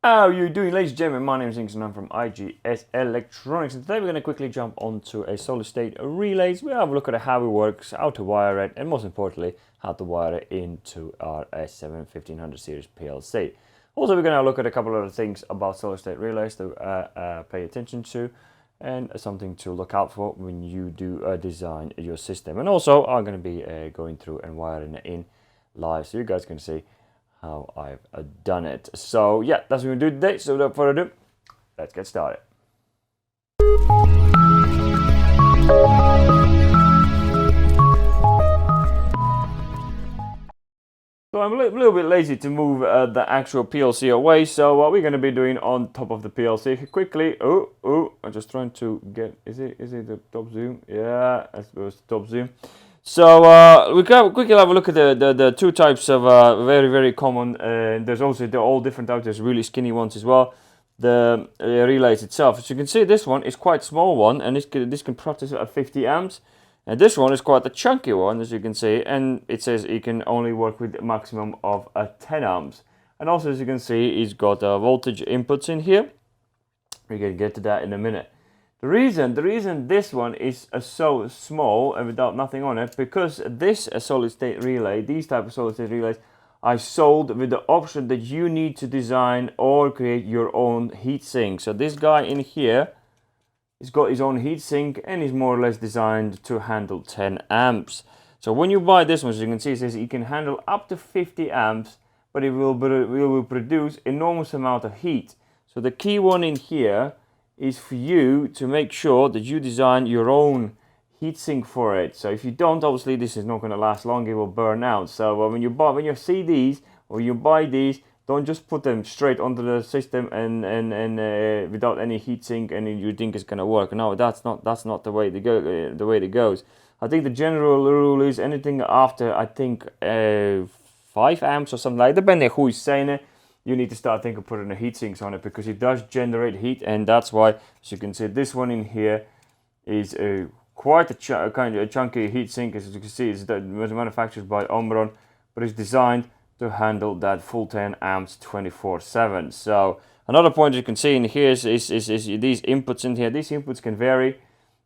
How are you doing, ladies and gentlemen? My name is Inks and I'm from IGS Electronics, and today we're going to quickly jump onto a solid state relays. We'll have a look at how it works, how to wire it, and most importantly, how to wire it into our S7-1500 series PLC. Also, we're going to look at a couple of other things about solid state relays to pay attention to, and something to look out for when you do design your system. And also, I'm going to be going through and wiring it in live, so you guys can see how I've done it. So yeah, that's what we're going to do today. So without further ado, let's get started. So I'm a little bit lazy to move the actual PLC away. So what we're going to be doing on top of the PLC quickly. I'm just trying to get. Is it the top zoom? Yeah, that was the top zoom. So we can quickly have a look at the two types of very common. There's also all different types. There's really skinny ones as well. The relays itself, as you can see, this one is quite small one, and this can process at 50 amps. And this one is quite a chunky one, as you can see, and it says it can only work with a maximum of 10 amps. And also, as you can see, it's got voltage inputs in here. We're gonna get to that in a minute. The reason this one is so small and without nothing on it, because this solid state relay, these type of solid state relays, I sold with the option that you need to design or create your own heatsink. So this guy in here, he's got his own heatsink and he's more or less designed to handle 10 amps. So when you buy this one, as you can see, it says it can handle up to 50 amps, but it will produce enormous amount of heat. So the key one in here is for you to make sure that you design your own heatsink for it. So if you don't, obviously this is not going to last long, it will burn out. So when you see these or you buy these, don't just put them straight onto the system and without any heatsink and you think it's going to work. No, that's not the way it goes. I think the general rule is anything after, I think 5 amps or something like that, depending on who is saying it, you need to start thinking of putting the heat sinks on it, because it does generate heat. And that's why, as you can see, this one in here is quite a kind of a chunky heat sink. As you can see, it was manufactured by Omron, but it's designed to handle that full 10 amps 24/7. So another point you can see in here is these inputs in here. These inputs can vary.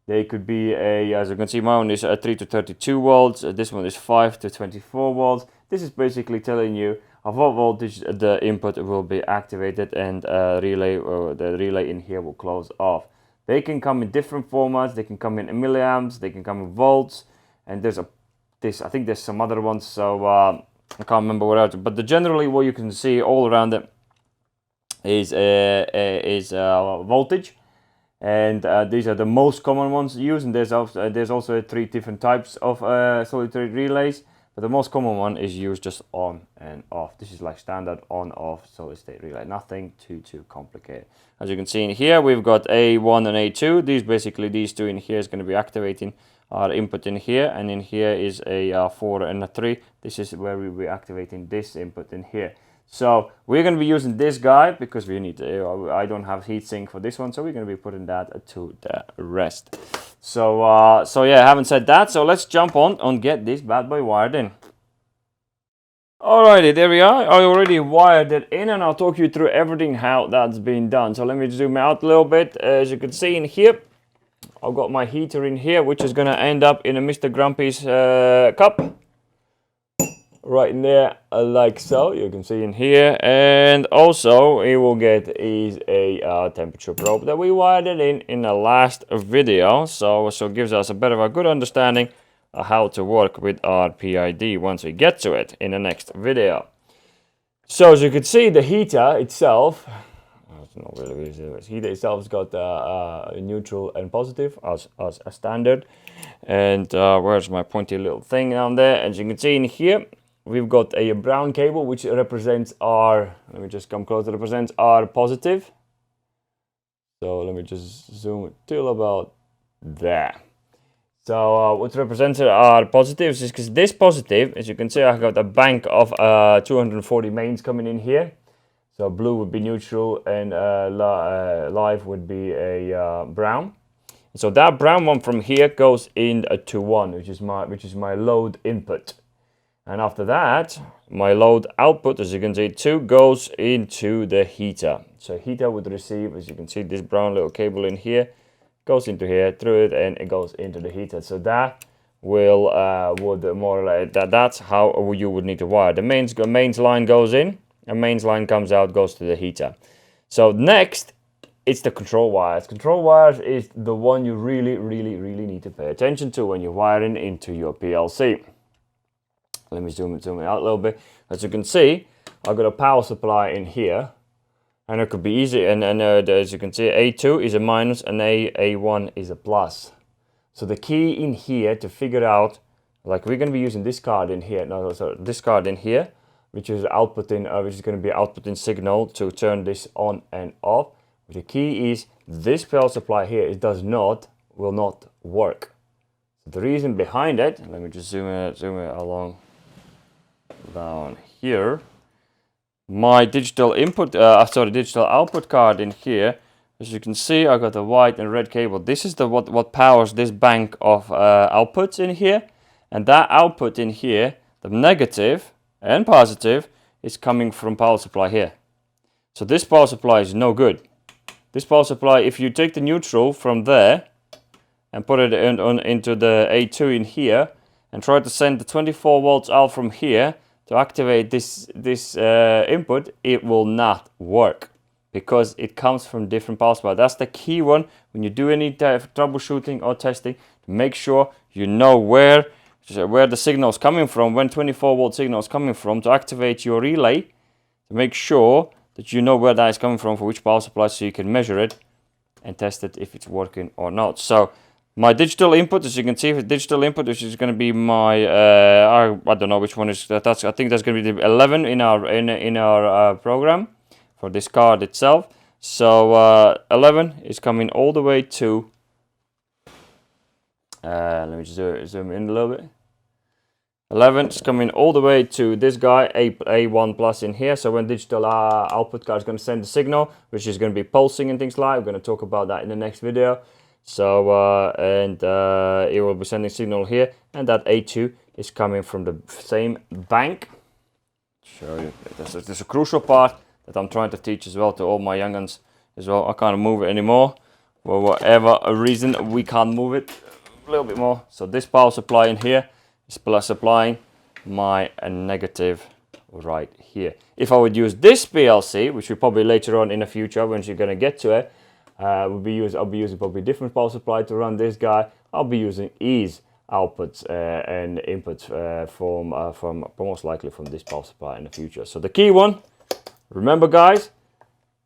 They could be as you can see, my one is 3 to 32 volts. This one is 5 to 24 volts. This is basically telling you of what voltage the input will be activated, and the relay in here will close off. They can come in different formats. They can come in milliamps. They can come in volts, and I think there's some other ones. So I can't remember what else. But generally, what you can see all around it is voltage, and these are the most common ones used. And there's also 3 different types of solid state relays. But the most common one is used just on and off. This is like standard on-off solid state relay. Nothing too complicated. As you can see in here, we've got A1 and A2. These two in here is going to be activating our input in here, and in here is a 4 and a 3. This is where we'll be activating this input in here. So we're going to be using this guy because we need I don't have heatsink for this one, so we're going to be putting that to the rest. So yeah, I haven't said that, so let's jump on and get this bad boy wired in. Alrighty, there we are. I already wired it in, and I'll talk you through everything how that's been done. So let me zoom out a little bit. As you can see in here, I've got my heater in here, which is going to end up in a Mr. Grumpy's cup. Right in there, like so, you can see in here. And also, it will get is a temperature probe that we wired it in the last video. So it gives us a bit of a good understanding of how to work with our PID once we get to it in the next video. So as you can see, the heater itself, the heater itself has got a neutral and positive as a standard. And where's my pointy little thing down there? As you can see in here, we've got a brown cable which represents our, let me just come closer, represents our positive. So let me just zoom it till about there. So what represents our positives is because this positive, as you can see, I've got a bank of 240 mains coming in here. So blue would be neutral and live would be a brown. So that brown one from here goes in to 1, which is my load input. And after that, my load output, as you can see, 2 goes into the heater. So heater would receive, as you can see, this brown little cable in here, goes into here, through it, and it goes into the heater. So that will would more or less, that's how you would need to wire. The mains line goes in, and mains line comes out, goes to the heater. So next, it's the control wires. Control wires is the one you really need to pay attention to when you're wiring into your PLC. Let me zoom it out a little bit. As you can see, I've got a power supply in here, and it could be easy. And as you can see, A2 is a minus and A1 is a plus. So the key in here to figure out, like we're going to be using this card in here, no, sorry, this card in here, which is outputting, which is going to be outputting signal to turn this on and off. But the key is this power supply here, it will not work. So the reason behind it, let me just zoom it along down here. My digital input, digital output card in here. As you can see, I got the white and red cable. This is the what powers this bank of outputs in here, and that output in here, the negative and positive, is coming from power supply here. So this power supply is no good. This power supply, if you take the neutral from there and put it into the A2 in here and try to send the 24 volts out from here to activate this input, it will not work because it comes from different power supply. That's the key one when you do any troubleshooting or testing, to make sure you know where the signal is coming from, when 24 volt signal is coming from, to activate your relay, to make sure that you know where that is coming from for which power supply, so you can measure it and test it if it's working or not. So my digital input, as you can see, digital input, which is going to be my I don't know which one is that. I think that's going to be the 11 in our program for this card itself. So 11 is coming all the way to. Let me just zoom in a little bit. 11 is coming all the way to this guy, A1 plus in here. So when digital output card is going to send the signal, which is going to be pulsing and things like that. We're going to talk about that in the next video. So it will be sending signal here, and that A2 is coming from the same bank. Show you. This is a crucial part that I'm trying to teach as well to all my young'uns as well. I can't move it anymore for whatever reason. We can't move it a little bit more. So this power supply in here is supplying my negative right here. If I would use this PLC, which we probably later on in the future, when you're going to get to it, I'll be using probably different power supply to run this guy. I'll be using ease outputs and inputs from most likely from this power supply in the future. So the key one, remember guys,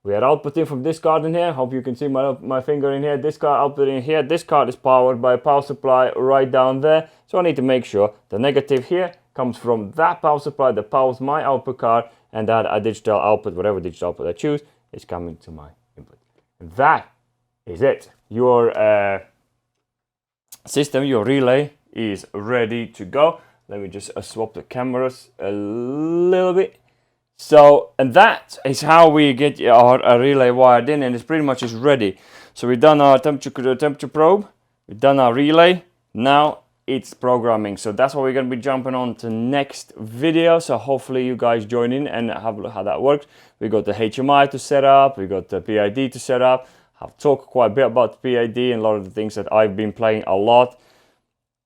we are outputting from this card in here. Hope you can see my finger in here. This card output in here. This card is powered by a power supply right down there. So I need to make sure the negative here comes from that power supply that powers my output card, and that a digital output, whatever digital output I choose, is coming to my input. That is it. Your system, your relay is ready to go. Let me just swap the cameras a little bit. So, and that is how we get our relay wired in, and it's pretty much is ready. So we've done our temperature probe, we've done our relay, now it's programming. So that's what we're going to be jumping on to next video. So hopefully you guys join in and have a look how that works. We got the HMI to set up, we got the PID to set up. I've talked quite a bit about the PID and a lot of the things that I've been playing a lot.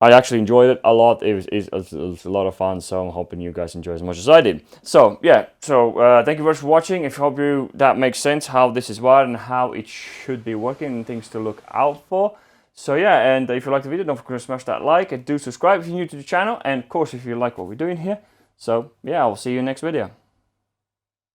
I actually enjoyed it a lot. It was a lot of fun, so I'm hoping you guys enjoy as much as I did. So yeah, thank you very much for watching. If I hope you that makes sense how this is wired and how it should be working and things to look out for. So yeah, and if you like the video, don't forget to smash that like and do subscribe if you're new to the channel, and of course if you like what we're doing here. So yeah, I'll see you in the next video.